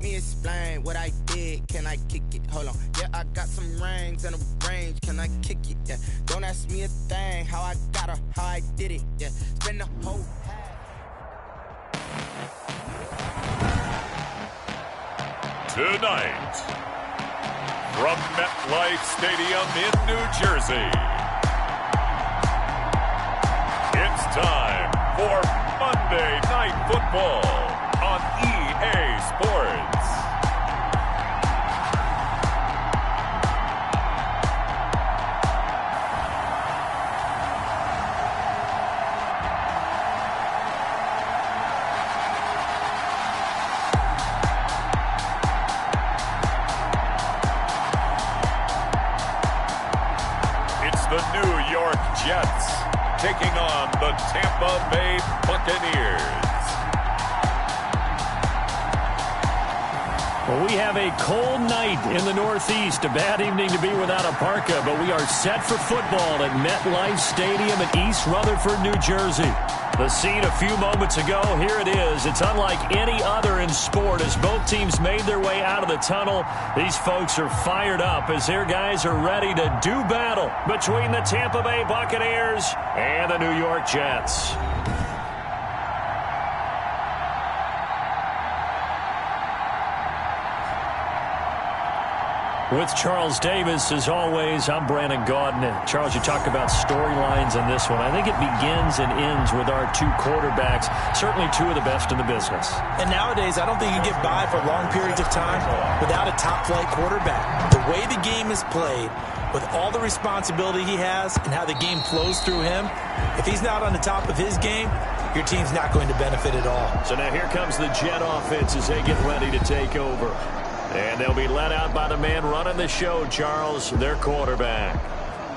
me explain what I did. Can I kick it? Hold on. Yeah, I got some rings and a range. Can I kick it? Yeah. Don't ask me a thing. How I got her, how I did it. Yeah. Spend the whole Tonight, from MetLife Stadium in New Jersey, it's time for Monday Night Football on EA Sports. The New York Jets taking on the Tampa Bay Buccaneers. Well, we have a cold night in the Northeast. A bad evening to be without a parka, but we are set for football at MetLife Stadium in East Rutherford, New Jersey. The scene a few moments ago, here it is. It's unlike any other in sport as both teams made their way out of the tunnel. These folks are fired up as their guys are ready to do battle between the Tampa Bay Buccaneers and the New York Jets. With Charles Davis, as always, I'm Brandon Gaudin. And Charles, you talk about storylines in this one. I think it begins and ends with our two quarterbacks, certainly two of the best in the business. And nowadays, I don't think you get by for long periods of time without a top-flight quarterback. The way the game is played, with all the responsibility he has and how the game flows through him, if he's not on the top of his game, your team's not going to benefit at all. So now here comes the Jet offense as they get ready to take over. And they'll be led out by the man running the show, Charles, their quarterback.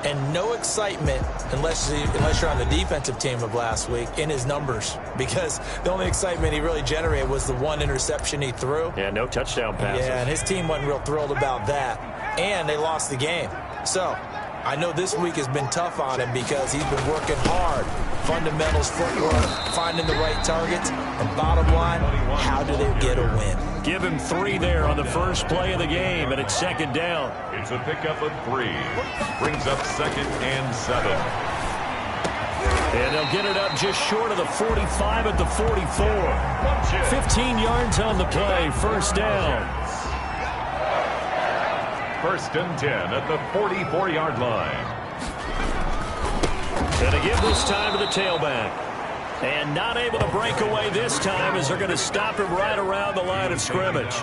And no excitement unless you're on the defensive team of last week in his numbers, because the only excitement he really generated was the one interception he threw. Yeah, no touchdown passes. Yeah, and his team wasn't real thrilled about that. And they lost the game. So I know this week has been tough on him because he's been working hard. Fundamentals, footwork, finding the right targets. And bottom line, how do they get a win? Give him 3 there on the first play of the game, and it's second down. It's a pickup of 3. Brings up 2nd and 7. And they'll get it up just short of the 45 at the 44. 15 yards on the play, first down. 1st and 10 at the 44-yard line. And to give this time to the tailback. And not able to break away this time as they're going to stop him right around the line of scrimmage.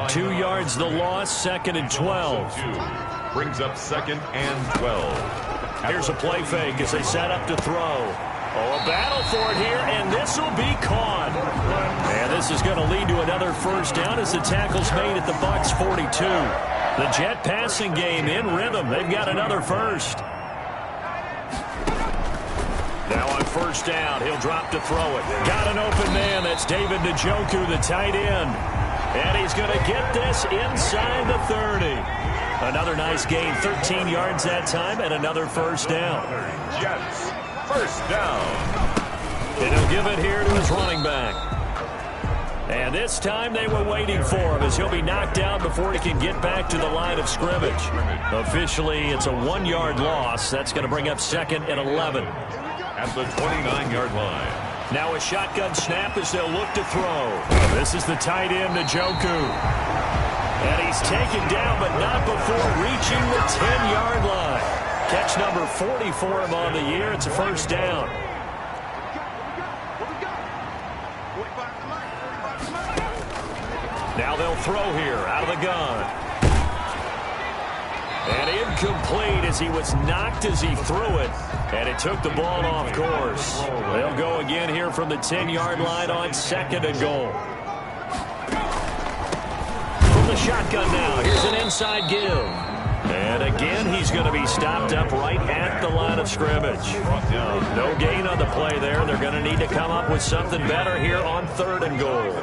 2 yards the loss, 2nd and 12. Brings up 2nd and 12. Here's a play fake as they set up to throw. Oh, a battle for it here, and this will be caught. And this is going to lead to another first down as the tackle's made at the Bucs 42. The Jet passing game in rhythm. They've got another first. Now on first down, he'll drop to throw it. Got an open man. That's David Njoku, the tight end. And he's going to get this inside the 30. Another nice gain, 13 yards that time, and another first down. Jets, first down. And he'll give it here to his running back. And this time they were waiting for him as he'll be knocked down before he can get back to the line of scrimmage. Officially, it's a 1-yard loss. That's going to bring up 2nd and 11. At the 29-yard line. Now a shotgun snap as they'll look to throw. This is the tight end, Njoku. And he's taken down, but not before reaching the 10-yard line. Catch number 40 for him on the year. It's a first down. Now they'll throw here out of the gun. And incomplete as he was knocked as he threw it. And it took the ball off course. They'll go again here from the 10-yard line on 2nd and goal. From the shotgun now, here's an inside give. And again, he's going to be stopped up right at the line of scrimmage. No gain on the play there. They're going to need to come up with something better here on 3rd and goal.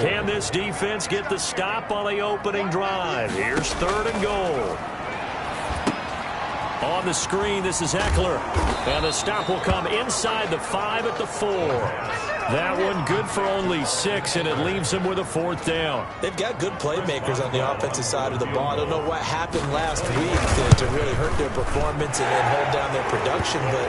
Can this defense get the stop on the opening drive? Here's 3rd and goal. On the screen, this is Eckler. And the stop will come inside the 5 at the 4. That one good for only 6, and it leaves them with a 4th down. They've got good playmakers on the offensive side of the ball. I don't know what happened last week to really hurt their performance and hold down their production, but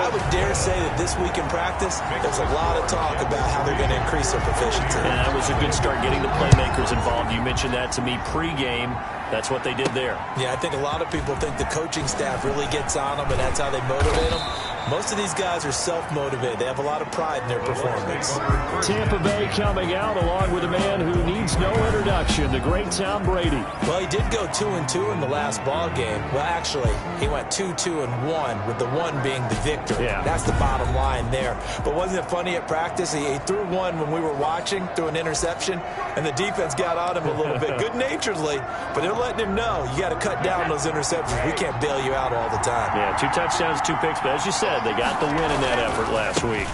I would dare say that this week in practice, there's a lot of talk about how they're going to increase their proficiency. And that was a good start getting the playmakers involved. You mentioned that to me pregame. That's what they did there. Yeah, I think a lot of people think the coaching staff really gets on them, and that's how they motivate them. Most of these guys are self-motivated. They have a lot of pride in their performance. Tampa Bay coming out along with a man who needs no introduction, the great Tom Brady. Well, he did go 2-2 in the last ball game. Well, actually, he went 2-2-1, with the 1 being the victory. Yeah. That's the bottom line there. But wasn't it funny at practice? He threw one when we were watching, threw an interception, and the defense got on him a little bit, good-naturedly, but they're letting him know, you got to cut down those interceptions. We can't bail you out all the time. Yeah, 2 touchdowns, 2 picks, but as you said, they got the win in that effort last week.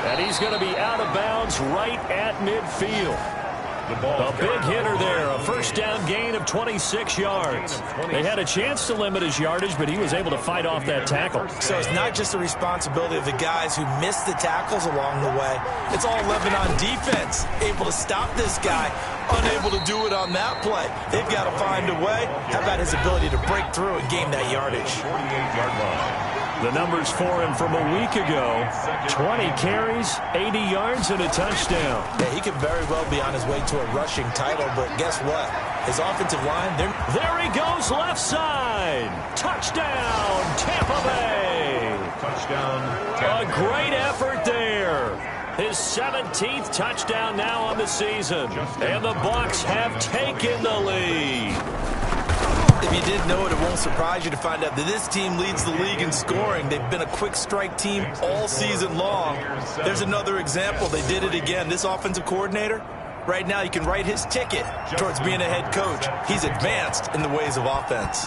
And he's going to be out of bounds right at midfield. A big hitter there, a first down gain of 26 yards. They had a chance to limit his yardage, but he was able to fight off that tackle. So it's not just the responsibility of the guys who missed the tackles along the way. It's all Lebanon defense, able to stop this guy, unable to do it on that play. They've got to find a way. How about his ability to break through and gain that yardage? 48-yard line. The numbers for him from a week ago, 20 carries, 80 yards, and a touchdown. Yeah, he could very well be on his way to a rushing title, but guess what? His offensive line, there he goes left side. Touchdown, Tampa Bay. Touchdown. A great effort there. His 17th touchdown now on the season. And the Bucs have taken the lead. If you didn't know it, it won't surprise you to find out that this team leads the league in scoring. They've been a quick strike team all season long. There's another example. They did it again. This offensive coordinator, right now, you can write his ticket towards being a head coach. He's advanced in the ways of offense.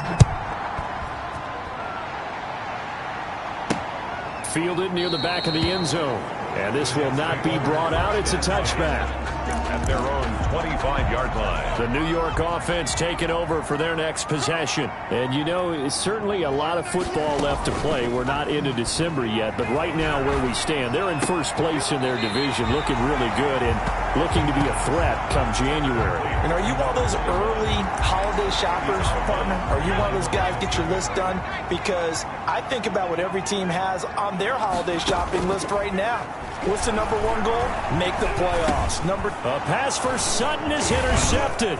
Fielded near the back of the end zone. And this will not be brought out. It's a touchback. At their own 25-yard line. The New York offense taking over for their next possession. And, you know, it's certainly a lot of football left to play. We're not into December yet, but right now where we stand, they're in first place in their division, looking really good and looking to be a threat come January. And are you one of those early holiday shoppers, partner? Are you one of those guys get your list done? Because I think about what every team has on their holiday shopping list right now. What's the number 1 goal? Make the playoffs. A pass for Sutton is intercepted.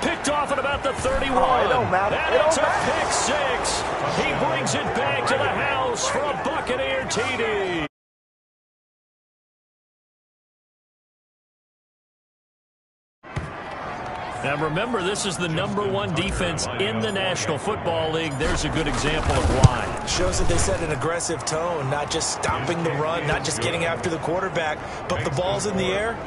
Picked off at about the 31. Oh, it don't matter. And it's a pick 6. He brings it back to the house for a Buccaneer TD. Now remember, this is the number 1 defense in the National Football League. There's a good example of why. Shows that they set an aggressive tone, not just stopping the run, not just getting after the quarterback, but the ball's in the air.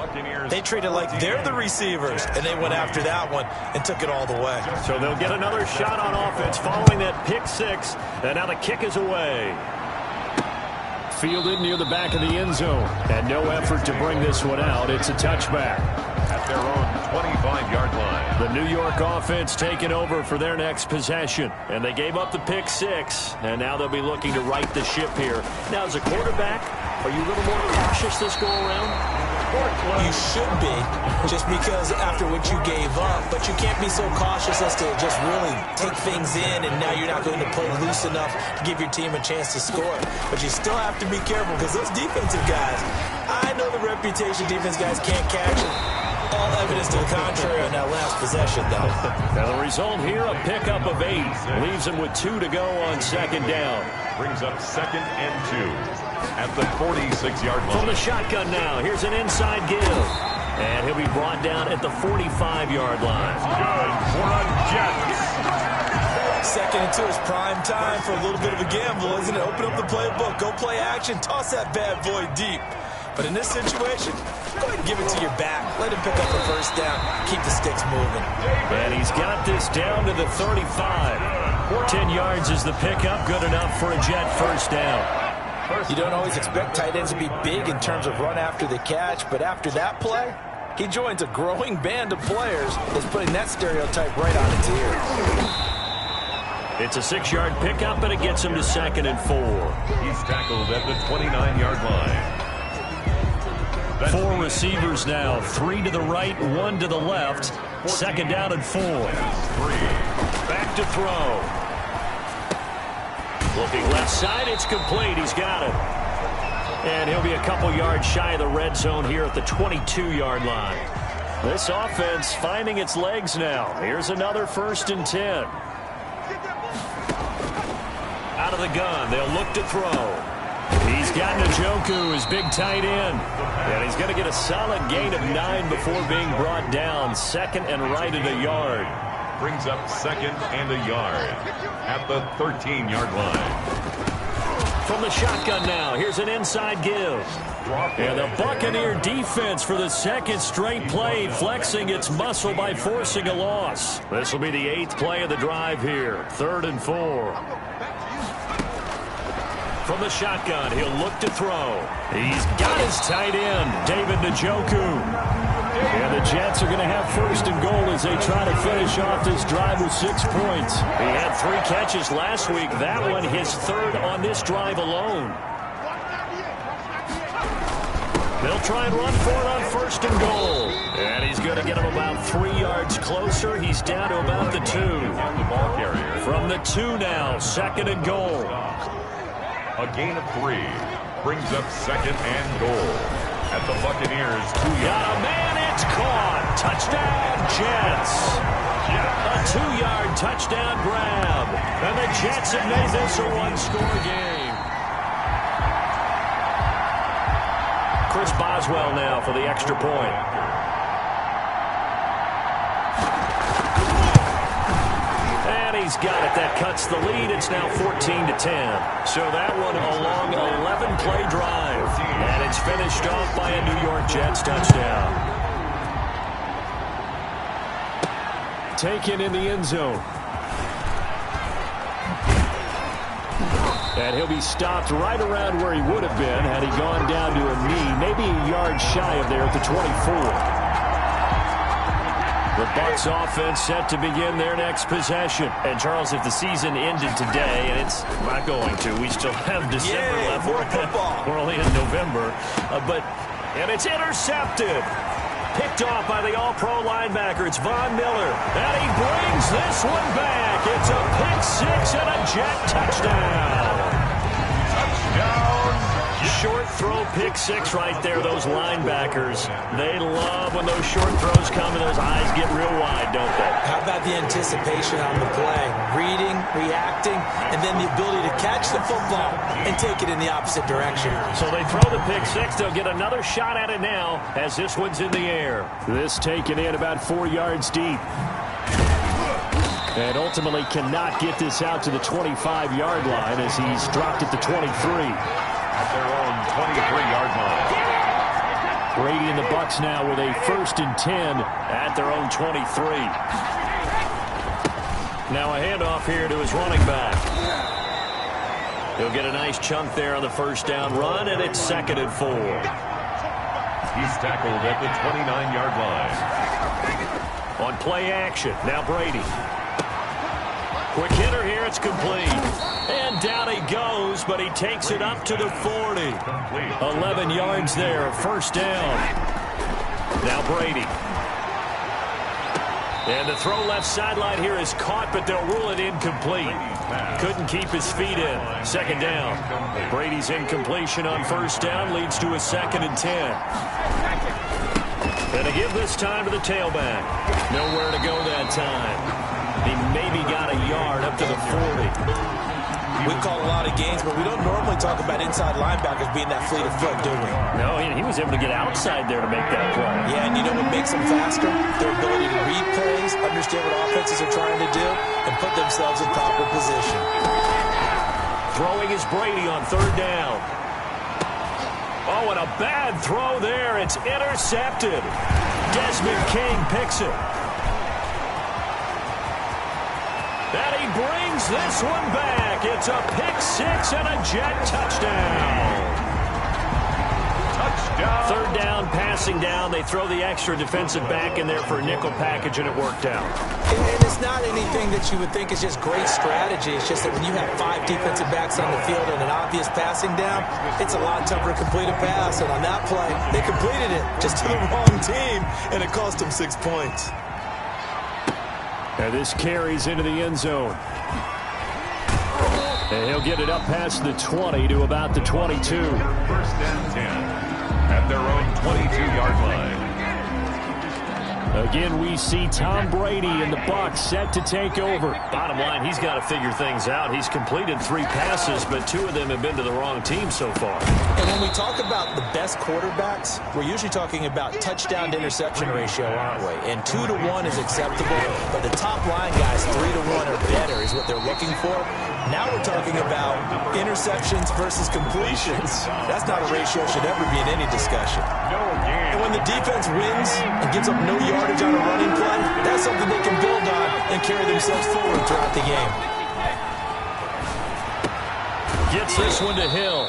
They treat it like they're the receivers, and they went after that one and took it all the way. So they'll get another shot on offense following that pick 6, and now the kick is away. Fielded near the back of the end zone, and no effort to bring this one out. It's a touchback. At their own 25-yard line. The New York offense taking over for their next possession. And they gave up the pick 6, and now they'll be looking to right the ship here. Now, as a quarterback, are you a little more cautious this go-around? You should be, just because after what you gave up, but you can't be so cautious as to just really take things in, and now you're not going to play loose enough to give your team a chance to score. But you still have to be careful, because those defensive guys, I know the reputation defense guys can't catch it. All evidence to the contrary on that last possession, though. Now the result here, a pickup of 8. Leaves them with 2 to go on second down. Brings up 2nd and 2 at the 46-yard line. From the shotgun now, here's an inside give. And he'll be brought down at the 45-yard line. Good for a Jets. 2nd and 2 is prime time for a little bit of a gamble, isn't it? Open up the playbook, go play action, toss that bad boy deep. But in this situation, go ahead and give it to your back. Let him pick up a first down. Keep the sticks moving. And he's got this down to the 35. 10 yards is the pickup. Good enough for a Jet first down. You don't always expect tight ends to be big in terms of run after the catch, but after that play, he joins a growing band of players that's putting that stereotype right on its ear. It's a 6-yard pickup, and it gets him to 2nd and 4. He's tackled at the 29-yard line. 4 receivers now, 3 to the right, 1 to the left. 2nd down and 4. Back to throw. Looking left side, it's complete. He's got it. And he'll be a couple yards shy of the red zone here at the 22-yard line. This offense finding its legs now. Here's another 1st and 10. Out of the gun, they'll look to throw. He's got Njoku, his big tight end. And he's going to get a solid gain of 9 before being brought down. 2nd and right at a yard. Brings up 2nd and a yard at the 13-yard line. From the shotgun now, here's an inside give. And the Buccaneer defense for the 2nd straight play, flexing its muscle by forcing a loss. This will be the 8th play of the drive here. 3rd and 4. From the shotgun, he'll look to throw. He's got his tight end, David Njoku. And the Jets are going to have 1st and goal as they try to finish off this drive with 6 points. He had 3 catches last week. That one his 3rd on this drive alone. They'll try and run for it on 1st and goal. And he's going to get him about 3 yards closer. He's down to about the 2. From the 2 now, 2nd and goal. A gain of 3 brings up 2nd and goal at the Buccaneers 2 Got yards. a man, it's caught. Touchdown, Jets. A 2-yard touchdown grab. And the Jets have made this a 1-score game. Chris Boswell now for the extra point. And he's got it. That cuts the lead. It's now 14-10. So that one a long 11-play drive. And it's finished off by a New York Jets touchdown. Taken in the end zone. And he'll be stopped right around where he would have been had he gone down to a knee, maybe a yard shy of there at the 24. The Bucs offense set to begin their next possession. And, Charles, if the season ended today, and it's not going to, we still have December left. More football. We're only in November. And it's intercepted. Picked off by the all-pro linebacker. It's Von Miller. And he brings this one back. It's a pick-6 and a Jet touchdown. Short throw, pick-6 right there. Those linebackers, they love when those short throws come and those eyes get real wide, don't they? How about the anticipation on the play? Reading, reacting, and then the ability to catch the football and take it in the opposite direction. So they throw the pick-6. They'll get another shot at it now as this one's in the air. This taken in about 4 yards deep. And ultimately cannot get this out to the 25-yard line as he's dropped at the 23. At their own 23-yard line. Brady and the Bucs now with a 1st and 10 at their own 23. Now a handoff here to his running back. He'll get a nice chunk there on the 1st down run, and it's 2nd and 4. He's tackled at the 29-yard line. On play action, now Brady. Quick hitter here, it's complete. And down he goes, but he takes it up to the 40. 11 yards there, 1st down. Now Brady. And the throw left sideline here is caught, but they'll rule it incomplete. Couldn't keep his feet in. 2nd down. Brady's incompletion on 1st down leads to a 2nd and 10. And to give this time to the tailback. Nowhere to go that time. He maybe got a yard up to the 40. We call a lot of games, but we don't normally talk about inside linebackers being that fleet of foot, do we? No, he was able to get outside there to make that play. Yeah, and you know what makes them faster? Their ability to read plays, understand what offenses are trying to do, and put themselves in proper position. Throwing is Brady on 3rd down. Oh, and a bad throw there. It's intercepted. Desmond King picks it. And he brings this one back. It's a pick-6 and a Jet touchdown. Touchdown. Third down, passing down. They throw the extra defensive back in there for a nickel package, and it worked out. And it's not anything that you would think is just great strategy. It's just that when you have 5 defensive backs on the field and an obvious passing down, it's a lot tougher to complete a pass. And on that play, they completed it just to the wrong team, and it cost them 6 points. And this carries into the end zone. And he'll get it up past the 20 to about the 22. 1st and 10 at their own 22-yard line. Again, we see Tom Brady and the Bucs set to take over. Bottom line, he's got to figure things out. He's completed 3 passes, but 2 of them have been to the wrong team so far. And when we talk about the best quarterbacks, we're usually talking about touchdown to interception ratio, aren't we? And 2 to 1 is acceptable, but the top line guys, 3 to 1 or better is what they're looking for. Now we're talking about interceptions versus completions. That's not a ratio that should ever be in any discussion. And when the defense wins and gives up no yardage on a running play, that's something they can build on and carry themselves forward throughout the game. Gets this one to Hill.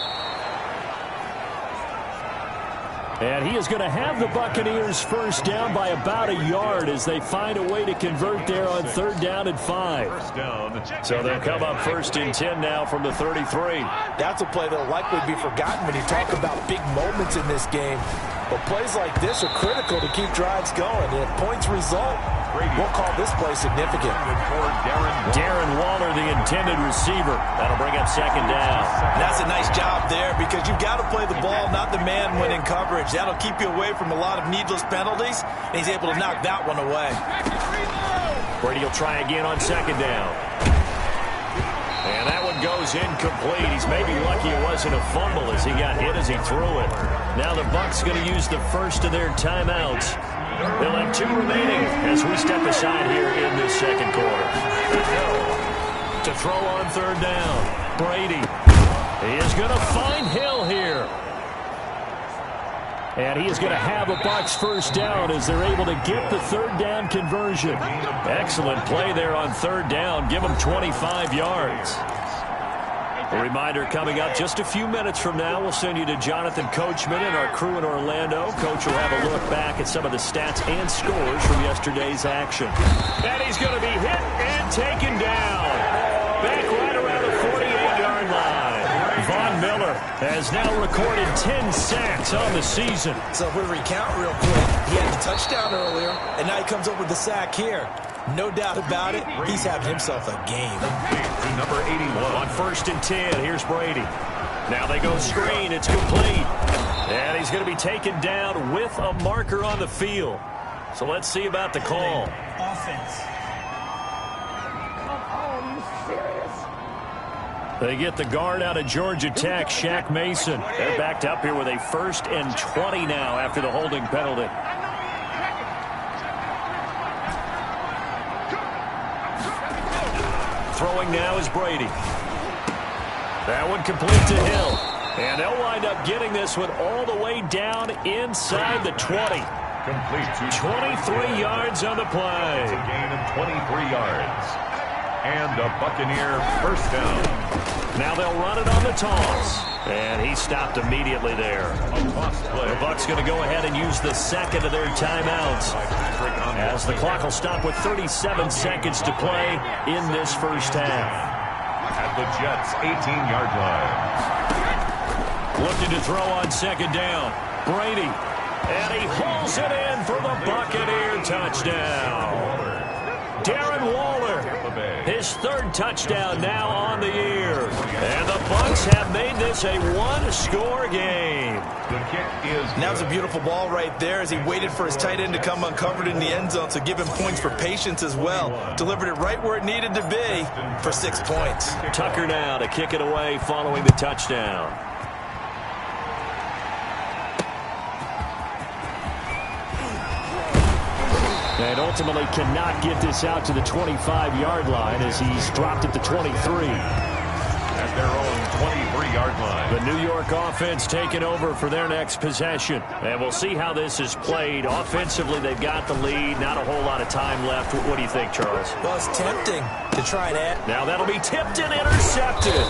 And he is going to have the Buccaneers first down by about a yard as they find a way to convert there on 3rd down and 5. So they'll come up 1st and 10 now from the 33. That's a play that will likely be forgotten when you talk about big moments in this game. But plays like this are critical to keep drives going. And if points result, we'll call this play significant. Darren Waller, the intended receiver. That'll bring up 2nd down. And that's a nice job there because you've got to play the ball, not the man when in coverage. That'll keep you away from a lot of needless penalties, and he's able to knock that one away. Brady will try again on 2nd down. And that one goes incomplete. He's maybe lucky it wasn't a fumble as he got hit as he threw it. Now the Bucs going to use the first of their timeouts. They'll have 2 remaining as we step aside here in this 2nd quarter. To throw on 3rd down, Brady. He is going to find Hill here. And he is going to have a Bucs first down as they're able to get the 3rd down conversion. Excellent play there on 3rd down. Give them 25 yards. A reminder coming up just a few minutes from now, we'll send you to Jonathan Coachman and our crew in Orlando. Coach will have a look back at some of the stats and scores from yesterday's action. And he's going to be hit and taken down. Back right around the 48-yard line. Von Miller has now recorded 10 sacks on the season. So if we recount real quick, he had the touchdown earlier, and now he comes up with the sack here. No doubt about it, he's having himself a game. Number 81. On 1st and 10, here's Brady. Now they go screen, it's complete. And he's going to be taken down with a marker on the field. So let's see about the call. Offense. They get the guard out of Georgia Tech, Shaq Mason. They're backed up here with a 1st and 20 now after the holding penalty. Throwing now is Brady. That one complete to Hill. And they'll wind up getting this one all the way down inside the 20. Complete to 23 yards on the play. It's a gain of 23 yards. And a Buccaneer first down. Now they'll run it on the toss. And he stopped immediately there. The Bucs going to go ahead and use the 2nd of their timeouts, as the clock will stop with 37 seconds to play in this first half. At the Jets' 18-yard line. Looking to throw on 2nd down. Brady. And he hauls it in for the Buccaneer touchdown. Darren Waller, his 3rd touchdown now on the year. And the Bucs have made this a 1-score game. The kick is Now it's a beautiful ball right there as he waited for his tight end to come uncovered in the end zone, so give him points for patience as well. Delivered it right where it needed to be for 6 points. Tucker now to kick it away following the touchdown. And ultimately cannot get this out to the 25-yard line as he's dropped at the 23. At their own 23-yard line. The New York offense taking over for their next possession. And we'll see how this is played. Offensively, they've got the lead. Not a whole lot of time left. What do you think, Charles? Well, it's tempting to try and add. Now that'll be tipped and intercepted.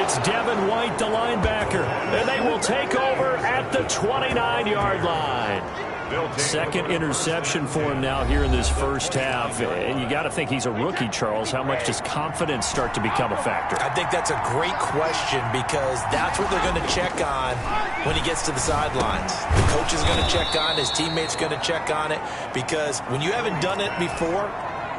It's Devin White, the linebacker, and they will take over at the 29-yard line. Second interception for him now here in this first half. And you got to think he's a rookie, Charles. How much does confidence start to become a factor? I think that's a great question because that's what they're going to check on when he gets to the sidelines. The coach is going to check on, his teammates going to check on it, because when you haven't done it before,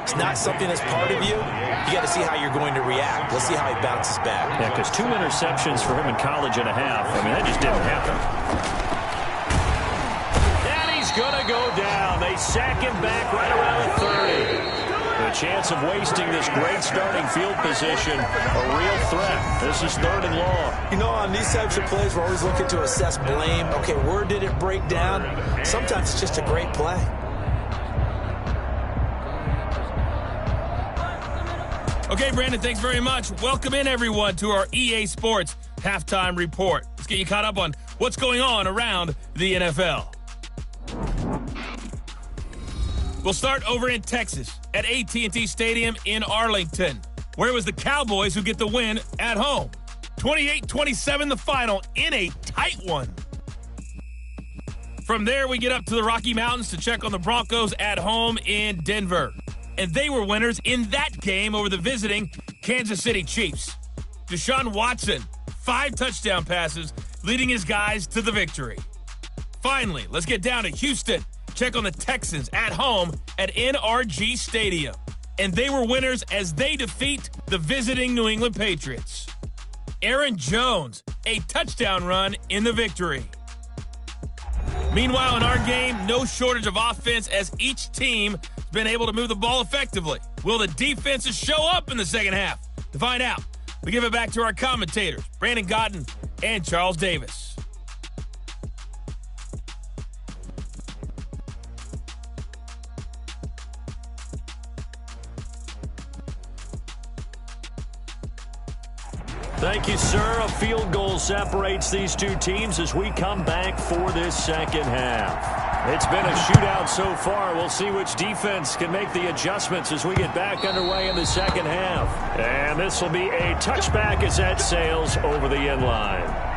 it's not something that's part of you. You got to see how you're going to react. Let's see how he bounces back. Yeah, because 2 interceptions for him in college and a half. I mean, that just didn't happen. Going to go down. They sack him back right around the 30. The chance of wasting this great starting field position, a real threat. This is 3rd and long. You know, on these types of plays, we're always looking to assess blame. Okay, where did it break down? Sometimes it's just a great play. Okay, Brandon, thanks very much. Welcome in, everyone, to our EA Sports Halftime Report. Let's get you caught up on what's going on around the NFL. We'll start over in Texas at AT&T Stadium in Arlington, where it was the Cowboys who get the win at home. 28-27 the final in a tight one. From there, we get up to the Rocky Mountains to check on the Broncos at home in Denver. And they were winners in that game over the visiting Kansas City Chiefs. Deshaun Watson, 5 touchdown passes, leading his guys to the victory. Finally, let's get down to Houston. Check on the Texans at home at NRG Stadium. And they were winners as they defeat the visiting New England Patriots. Aaron Jones, a touchdown run in the victory. Meanwhile, in our game, no shortage of offense as each team has been able to move the ball effectively. Will the defenses show up in the second half? To find out, we give it back to our commentators, Brandon Godden and Charles Davis. Thank you, sir. A field goal separates these two teams as we come back for this second half. It's been a shootout so far. We'll see which defense can make the adjustments as we get back underway in the second half. And this will be a touchback as that sails over the end line.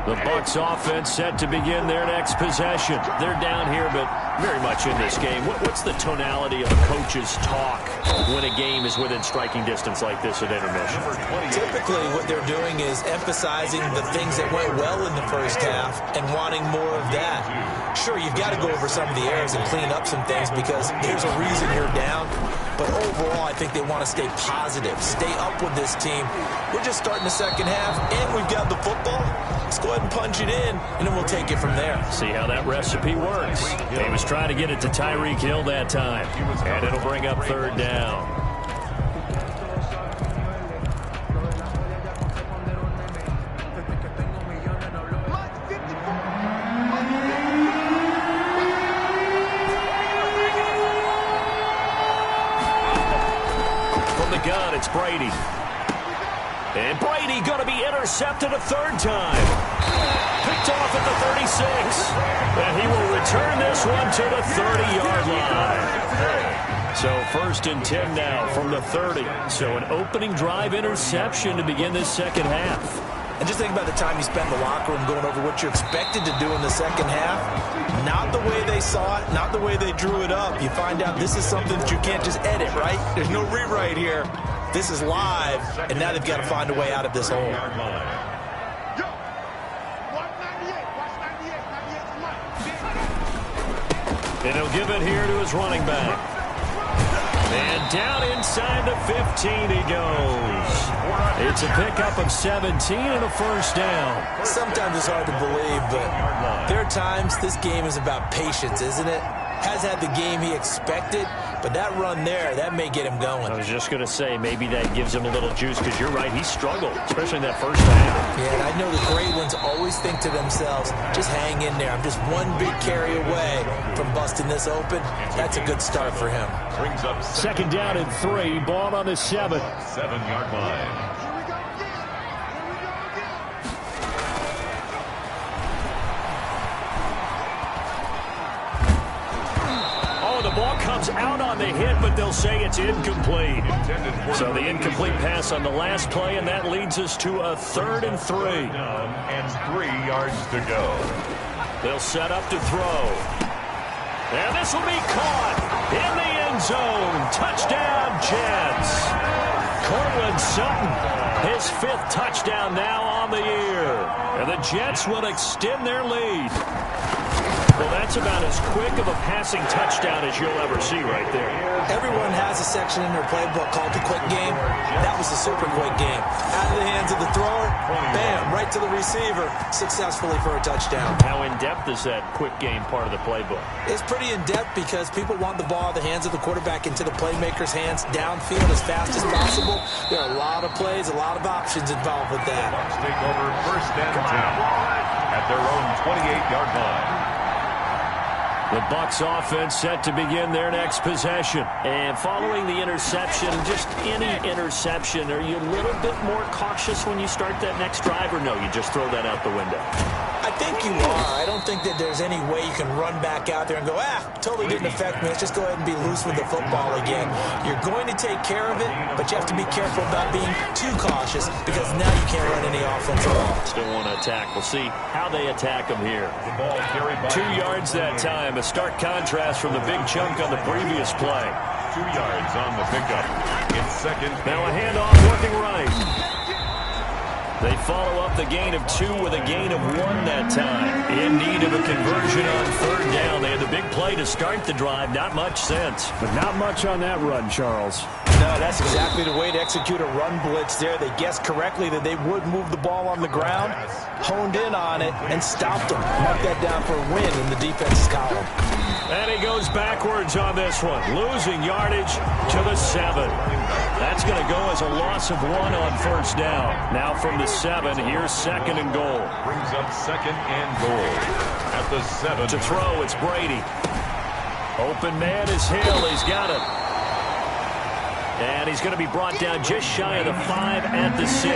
The Bucs offense set to begin their next possession. They're down here, but very much in this game. What's the tonality of a coach's talk when a game is within striking distance like this at intermission? Typically, what they're doing is emphasizing the things that went well in the first half and wanting more of that. Sure, you've got to go over some of the errors and clean up some things because there's a reason you're down. But overall, I think they want to stay positive, stay up with this team. We're just starting the second half, and we've got the football. Let's go ahead and punch it in, and then we'll take it from there. See how that recipe works. He was trying to get it to Tyreek Hill that time, and it'll bring up 3rd down. Gun, it's Brady. And Brady going to be intercepted a 3rd time. Picked off at the 36. And he will return this one to the 30-yard line. So 1st and 10 now from the 30. So an opening drive interception to begin this second half. And just think about the time you spend in the locker room going over what you're expected to do in the second half. Not the way they saw it, not the way they drew it up. You find out this is something that you can't just edit, right? There's no rewrite here. This is live, and now they've got to find a way out of this hole. And he'll give it here to his running back. And down inside the 15 he goes. It's a pickup of 17 and a 1st down. Sometimes it's hard to believe, but there are times this game is about patience, isn't it? Has had the game he expected, but But that run there, that may get him going. I was just going to say, maybe that gives him a little juice, because you're right, he struggled, especially in that first half. Yeah, and I know the great ones always think to themselves, just hang in there. I'm just one big carry away from busting this open. That's a good start for him. Brings up Second down and 3, ball on the 7. 7-yard line. The ball comes out on the hit, but they'll say it's incomplete. So the incomplete pass on the last play, and that leads us to a 3rd and 3. And 3 yards to go. They'll set up to throw. And this will be caught in the end zone. Touchdown, Jets. Cortland Sutton, his 5th touchdown now on the year. And the Jets will extend their lead. Well, that's about as quick of a passing touchdown as you'll ever see right there. Everyone has a section in their playbook called the quick game. That was the super quick game. Out of the hands of the thrower, bam, right to the receiver, successfully for a touchdown. How in-depth is that quick game part of the playbook? It's pretty in-depth because people want the ball in the hands of the quarterback into the playmaker's hands downfield as fast as possible. There are a lot of plays, a lot of options involved with that. Bucs take over 1st and 10 at their own 28-yard line. The Bucs offense set to begin their next possession. And following the interception, just any interception, are you a little bit more cautious when you start that next drive, or no, you just throw that out the window? I think you are. I don't think that there's any way you can run back out there and go, totally didn't affect me. Let's just go ahead and be loose with the football again. You're going to take care of it, but you have to be careful about being too cautious because now you can't run any offense at all. Still want to attack. We'll see how they attack them here. The ball carried by 2 yards that time. A stark contrast from the big chunk on the previous play. 2 yards on the pickup. It's second. Now a handoff working right. They follow up the gain of 2 with a gain of 1 that time. In need of a conversion on 3rd down. They had the big play to start the drive. Not much sense. But not much on that run, Charles. No, that's exactly the way to execute a run blitz there. They guessed correctly that they would move the ball on the ground, honed in on it, and stopped them. Mark that down for a win in the defense's column. And he goes backwards on this one, losing yardage to the 7. That's going to go as a loss of 1 on 1st down. Now from the 7, here's 2nd and goal. Brings up 2nd and goal at the 7. To throw, it's Brady. Open man is Hill. He's got it. And he's going to be brought down just shy of the 5 at the 6. They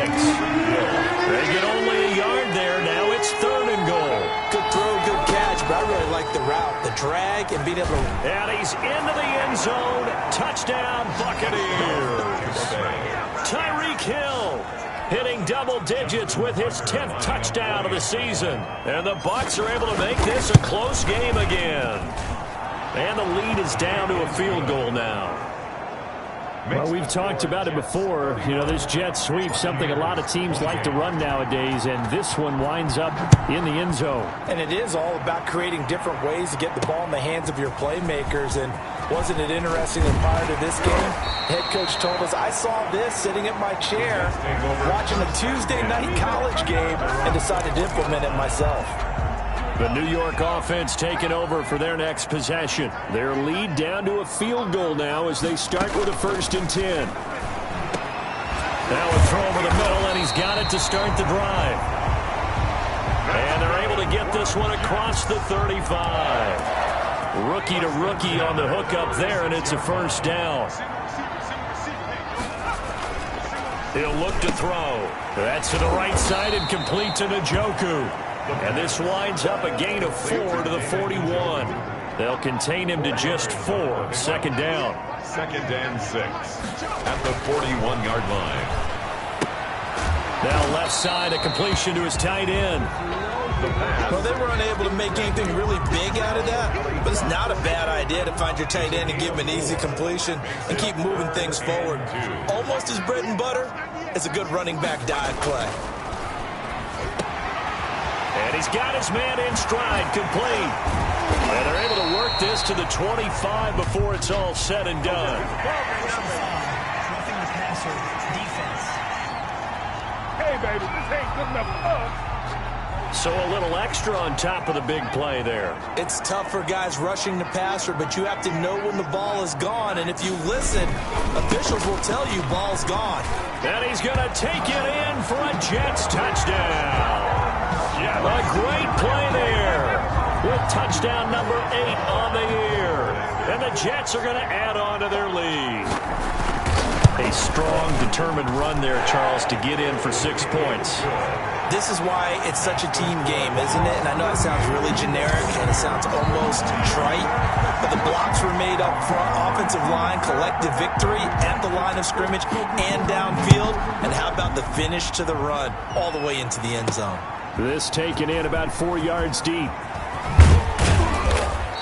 get only a yard there. Now it's 3rd and goal. Good throw, good catch, but I really like the route, the drag, and being able to... And he's into the end zone. Touchdown, Buccaneers. Tyreek Hill hitting double digits with his 10th touchdown of the season. And the Bucs are able to make this a close game again. And the lead is down to a field goal now. Well, we've talked about it before. You know, this jet sweep, something a lot of teams like to run nowadays, and this one winds up in the end zone. And it is all about creating different ways to get the ball in the hands of your playmakers. And wasn't it interesting that prior to this game, head coach told us, I saw this sitting at my chair watching a Tuesday night college game and decided to implement it myself. The New York offense taking over for their next possession. Their lead down to a field goal now as they start with a 1st and 10. Now a throw over the middle, and he's got it to start the drive. And they're able to get this one across the 35. Rookie to rookie on the hook up there, and it's a 1st down. He'll look to throw. That's to the right side and complete to Njoku. And this winds up a gain of 4 to the 41. They'll contain him to just 4. 2nd down. 2nd and 6 at the 41-yard line. Now left side, a completion to his tight end. Well, they were unable to make anything really big out of that, but it's not a bad idea to find your tight end and give him an easy completion and keep moving things forward. Almost as bread and butter as a good running back dive play. And he's got his man in stride, complete. And they're able to work this to the 25 before it's all said and done. Roughing the passer defense. Hey, baby, this ain't good enough for us. So a little extra on top of the big play there. It's tough for guys rushing the passer, but you have to know when the ball is gone. And if you listen, officials will tell you ball's gone. And he's going to take it in for a Jets touchdown. Yeah, a great play there with touchdown number 8 on the year. And the Jets are going to add on to their lead. A strong, determined run there, Charles, to get in for 6 points. This is why it's such a team game, isn't it? And I know it sounds really generic and it sounds almost trite, but the blocks were made up front, offensive line, collective victory at the line of scrimmage and downfield. And how about the finish to the run all the way into the end zone? This taken in about 4 yards deep.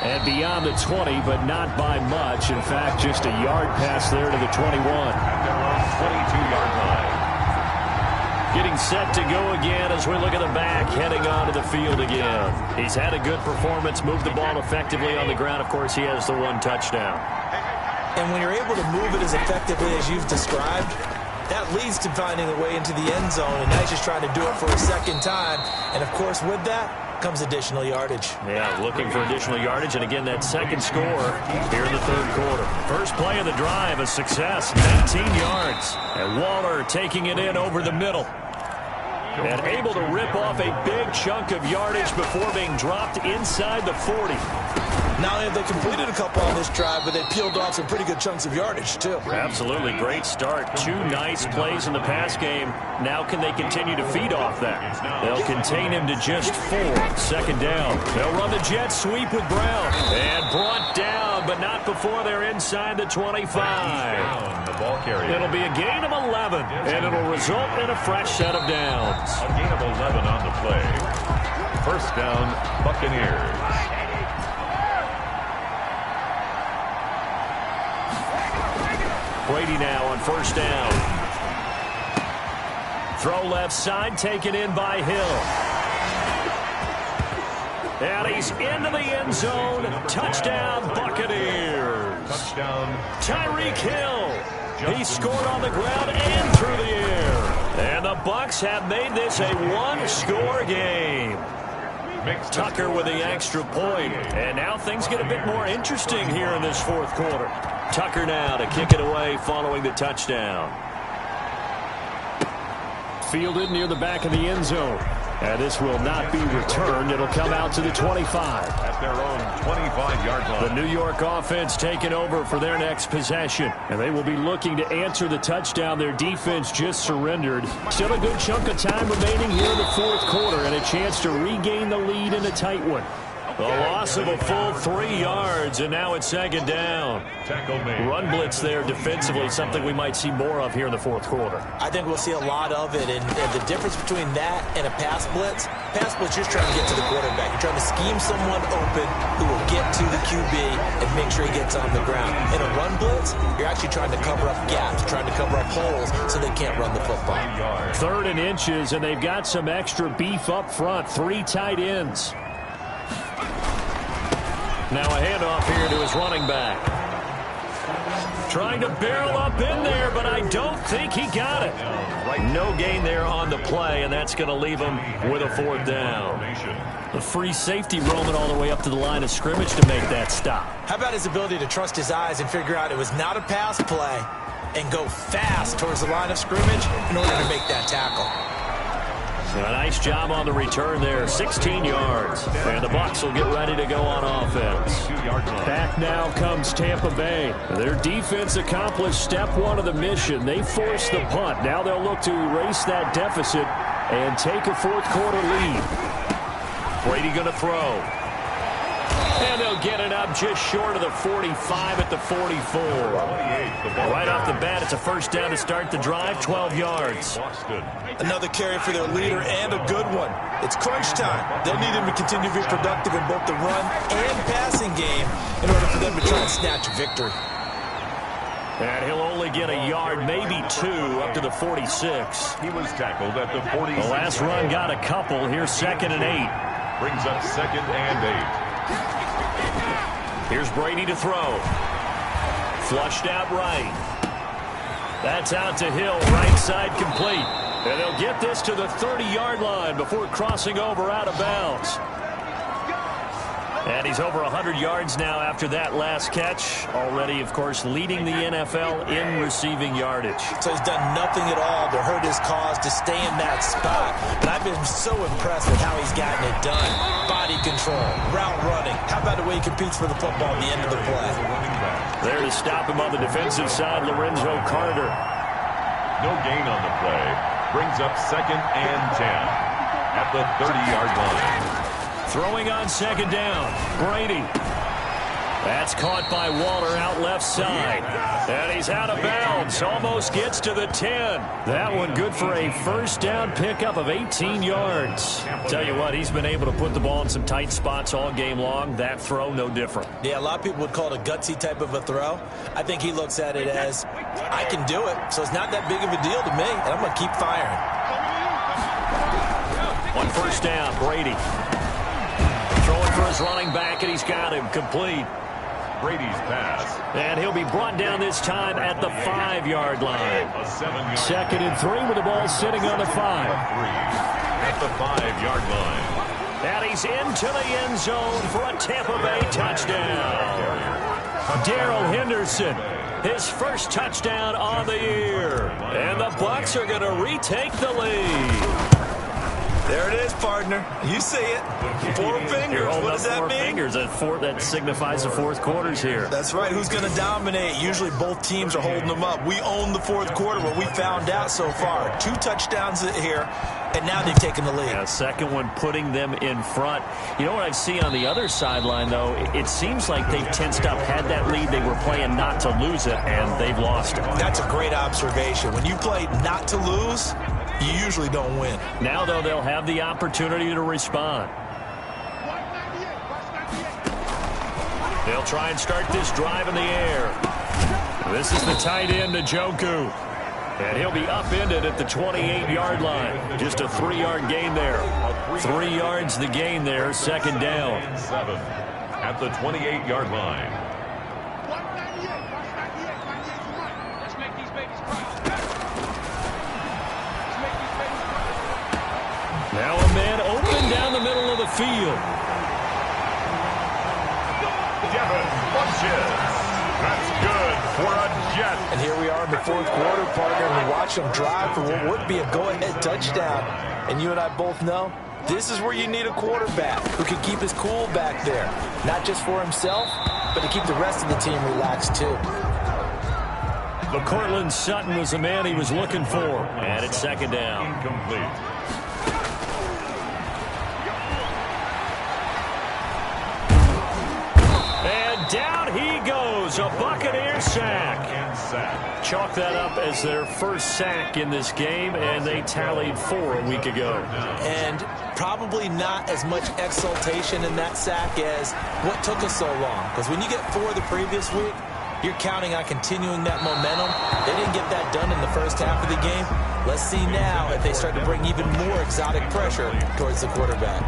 And beyond the 20, but not by much. In fact, just a yard pass there to the 21. At their own 22-yard line. Getting set to go again as we look at the back, heading onto the field again. He's had a good performance, moved the ball effectively on the ground. Of course, he has the 1 touchdown. And when you're able to move it as effectively as you've described, that leads to finding a way into the end zone, and now he's just trying to do it for a second time. And, of course, with that comes additional yardage. Yeah, looking for additional yardage, and again, that second score here in the third quarter. First play of the drive, a success, 19 yards. And Waller taking it in over the middle. And able to rip off a big chunk of yardage before being dropped inside the 40. Not only have they completed a couple on this drive, but they peeled off some pretty good chunks of yardage, too. Absolutely. Great start. 2 nice plays in the pass game. Now can they continue to feed off that? They'll contain him to just 4. Second down. They'll run the jet sweep with Brown. And brought down, but not before they're inside the 25. The ball carrier. It'll be a gain of 11, and it'll result in a fresh set of downs. A gain of 11 on the play. First down, Buccaneers. Brady now on first down. Throw left side, taken in by Hill. And he's into the end zone. Touchdown, Buccaneers. Touchdown. Tyreek Hill. He scored on the ground and through the air. And the Bucs have made this a 1-score game. Tucker with the extra point. And now things get a bit more interesting here in this fourth quarter. Tucker now to kick it away following the touchdown. Fielded near the back of the end zone. And this will not be returned. It'll come out to the 25. At their own 25-yard line. The New York offense taking over for their next possession. And they will be looking to answer the touchdown. Their defense just surrendered. Still a good chunk of time remaining here in the fourth quarter. And a chance to regain the lead in a tight one. A loss of a full 3 yards, and now it's second down. Run blitz there defensively, something we might see more of here in the fourth quarter. I think we'll see a lot of it, and the difference between that and a pass blitz, you're trying to get to the quarterback. You're trying to scheme someone open who will get to the QB and make sure he gets on the ground. In a run blitz, you're actually trying to cover up gaps, trying to cover up holes so they can't run the football. 3rd and inches, and they've got some extra beef up front. 3 tight ends. Now a handoff here to his running back. Trying to barrel up in there, but I don't think he got it. No gain there on the play, and that's going to leave him with a 4th down. The free safety roaming all the way up to the line of scrimmage to make that stop. How about his ability to trust his eyes and figure out it was not a pass play and go fast towards the line of scrimmage in order to make that tackle. A nice job on the return there, 16 yards. And the Bucs will get ready to go on offense. Back now comes Tampa Bay. Their defense accomplished step 1 of the mission. They forced the punt. Now they'll look to erase that deficit and take a fourth quarter lead. Brady going to throw. And they'll get it up just short of the 45 at the 44. Right off the bat, it's a first down to start the drive, 12 yards. Another carry for their leader and a good one. It's crunch time. They'll need him to continue to be productive in both the run and passing game in order for them to try and snatch a victory. And he'll only get a yard, maybe 2, up to the 46. He was tackled at the 46. The last run got a couple. Here's 2nd and 8. Brings up 2nd and 8. Here's Brady to throw. Flushed out right. That's out to Hill, right side complete. And they'll get this to the 30-yard line before crossing over out of bounds. And he's over 100 yards now after that last catch. Already, of course, leading the NFL in receiving yardage. So he's done nothing at all to hurt his cause, to stay in that spot. And I've been so impressed with how he's gotten it done. Body control, route running. How about the way he competes for the football at the end of the play? There to stop him on the defensive side, Lorenzo Carter. No gain on the play. Brings up 2nd and 10 at the 30-yard line. Throwing on 2nd down, Brady. That's caught by Waller out left side. And he's out of bounds. Almost gets to the 10. That one good for a first down pickup of 18 yards. Tell you what, he's been able to put the ball in some tight spots all game long. That throw, no different. Yeah, a lot of people would call it a gutsy type of a throw. I think he looks at it as, I can do it, so it's not that big of a deal to me, and I'm going to keep firing. On first down, Brady. Throwing for his running back, and he's got him complete. Brady's pass. And he'll be brought down this time at the 5-yard line. A 7-yard. 2nd and 3 with the ball sitting on the 5. At the 5-yard line. And he's into the end zone for a Tampa Bay touchdown. Darrell Henderson, his first touchdown on the year. And the Bucs are going to retake the lead. There it is, partner. You see it. 4 fingers. What does that mean? 4 fingers. That signifies the fourth quarter's here. That's right. Who's going to dominate? Usually both teams are holding them up. We own the fourth quarter, what we found out so far. 2 touchdowns here, and now they've taken the lead. Yeah, second one putting them in front. You know what I see on the other sideline, though? It seems like they've tensed up, had that lead. They were playing not to lose it, and they've lost it. That's a great observation. When you play not to lose, you usually don't win. Now, though, they'll have the opportunity to respond. They'll try and start this drive in the air. This is the tight end, Njoku. And he'll be upended at the 28-yard line. Just a 3-yard gain there. 3 yards the gain there, 2nd down. 7 at the 28-yard line. Now a man open down the middle of the field. Devin punches. That's good for a Jet. And here we are in the fourth quarter, partner, and we watch them drive for what would be a go-ahead touchdown. And you and I both know this is where you need a quarterback who can keep his cool back there. Not just for himself, but to keep the rest of the team relaxed too. But Cortland Sutton was the man he was looking for. And it's 2nd down. Incomplete. Down he goes, a Buccaneer sack. Chalk that up as their first sack in this game, and they tallied 4 a week ago. And probably not as much exultation in that sack as what took us so long. Because when you get 4 the previous week, you're counting on continuing that momentum. They didn't get that done in the first half of the game. Let's see now if they start to bring even more exotic pressure towards the quarterback.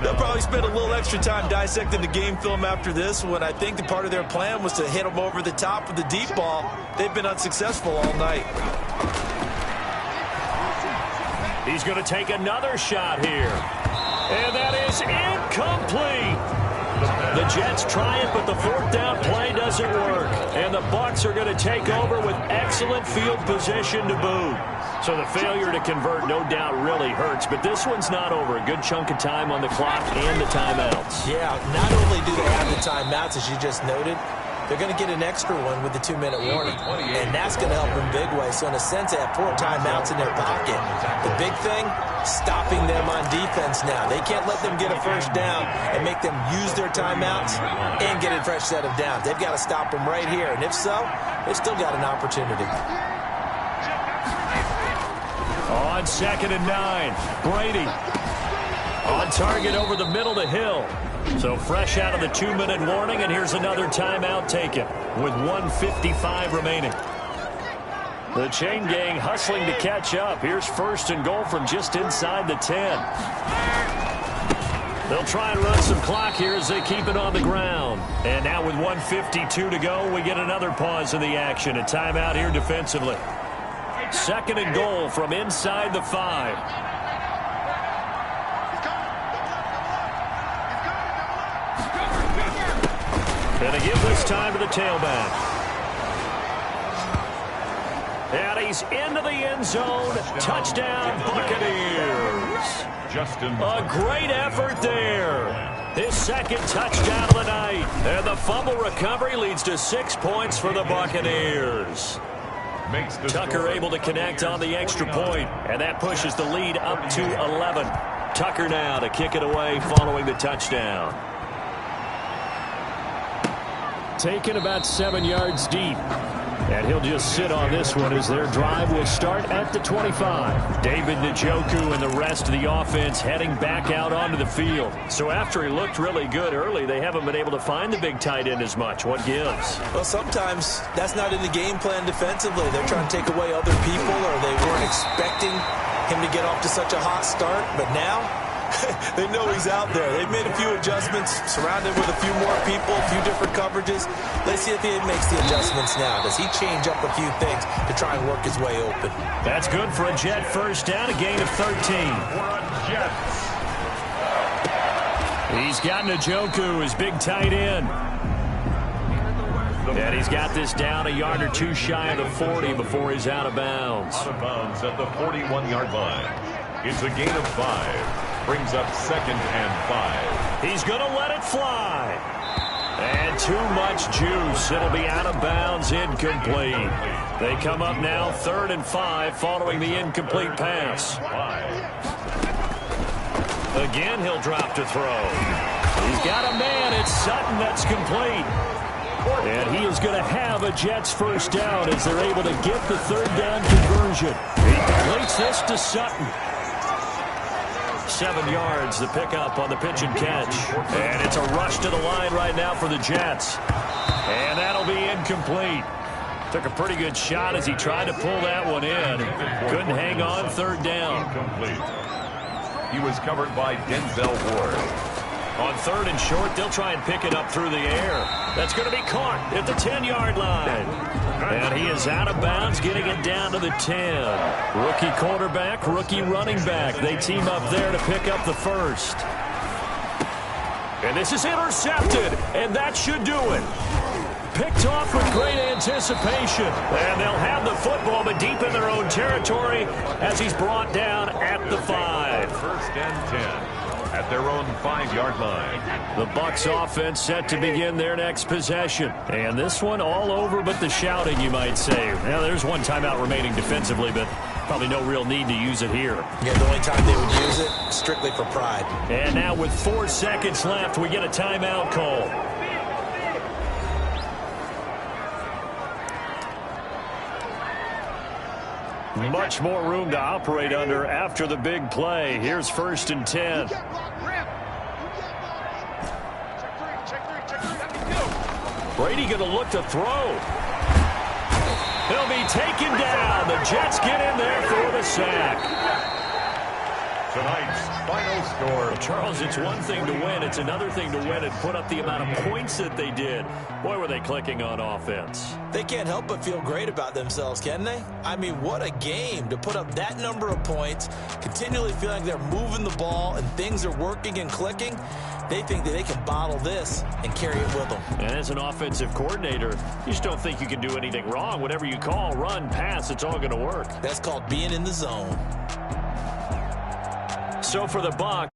They'll probably spend a little extra time dissecting the game film after this one. I think the part of their plan was to hit them over the top with the deep ball. They've been unsuccessful all night. He's going to take another shot here. And that is incomplete. The Jets try it, but the 4th down play doesn't work. And the Bucs are going to take over with excellent field position to boot. So the failure to convert, no doubt, really hurts. But this one's not over. A good chunk of time on the clock and the timeouts. Yeah, not only do they have the timeouts, as you just noted, they're going to get an extra one with the 2-minute warning. And that's going to help them big way. So in a sense, they have 4 timeouts in their pocket. The big thing, stopping them on defense now. They can't let them get a first down and make them use their timeouts and get a fresh set of downs. They've got to stop them right here. And if so, they've still got an opportunity. On 2nd and 9, Brady on target over the middle to Hill. So fresh out of the 2-minute warning, and here's another timeout taken with 1:55 remaining. The chain gang hustling to catch up. Here's 1st and goal from just inside the 10. They'll try and run some clock here as they keep it on the ground. And now with 1:52 to go, we get another pause in the action. A timeout here defensively. 2nd and goal from inside the 5. Gonna give this time to the tailback. And he's into the end zone. Touchdown, Buccaneers. A great effort there. His 2nd touchdown of the night. And the fumble recovery leads to 6 points for the Buccaneers. Tucker able to connect on the extra point, and that pushes the lead up to 11. Tucker now to kick it away following the touchdown. Taken about 7 yards deep. And he'll just sit on this one as their drive will start at the 25. David Njoku and the rest of the offense heading back out onto the field. So after he looked really good early, they haven't been able to find the big tight end as much. What gives? Well, sometimes that's not in the game plan defensively. They're trying to take away other people, or they weren't expecting him to get off to such a hot start. But now they know he's out there. They've made a few adjustments, surrounded with a few more people, a few different coverages. Let's see if he makes the adjustments now. Does he change up a few things to try and work his way open? That's good for a Jet first down, a gain of 13. He's got Njoku, his big tight end. And he's got this down a yard or two shy of the 40 before he's out of bounds. Out of bounds at the 41-yard line. It's a gain of 5. Brings up 2nd and 5. He's going to let it fly. And too much juice. It'll be out of bounds, incomplete. They come up now 3rd and 5 following the incomplete pass. Again, he'll drop to throw. He's got a man. It's Sutton that's complete. And he is going to have a Jets first down as they're able to get the 3rd down conversion. He completes this to Sutton. 7 yards, the pickup on the pitch and catch. And it's a rush to the line right now for the Jets. And that'll be incomplete. Took a pretty good shot as he tried to pull that one in. Couldn't hang on, 3rd down. Incomplete. He was covered by Denzel Ward. On 3rd and short, they'll try and pick it up through the air. That's going to be caught at the 10-yard line. And he is out of bounds, getting it down to the 10. Rookie quarterback, rookie running back. They team up there to pick up the 1st. And this is intercepted, and that should do it. Picked off with great anticipation. And they'll have the football, but deep in their own territory as he's brought down at the 5. 1st and 10. At their own 5-yard line. The Bucs offense set to begin their next possession. And this one all over but the shouting, you might say. Now, there's one timeout remaining defensively, but probably no real need to use it here. Yeah, the only time they would use it, strictly for pride. And now with 4 seconds left, we get a timeout call. Much more room to operate under after the big play. Here's 1st and 10. Brady going to look to throw. He'll be taken down. The Jets get in there for the sack. Tonight's final score. Well, Charles, it's one thing to win. It's another thing to win and put up the amount of points that they did. Boy, were they clicking on offense. They can't help but feel great about themselves, can they? I mean, what a game to put up that number of points, continually feel like they're moving the ball and things are working and clicking. They think that they can bottle this and carry it with them. And as an offensive coordinator, you just don't think you can do anything wrong. Whatever you call, run, pass, it's all going to work. That's called being in the zone. So for the Bucs,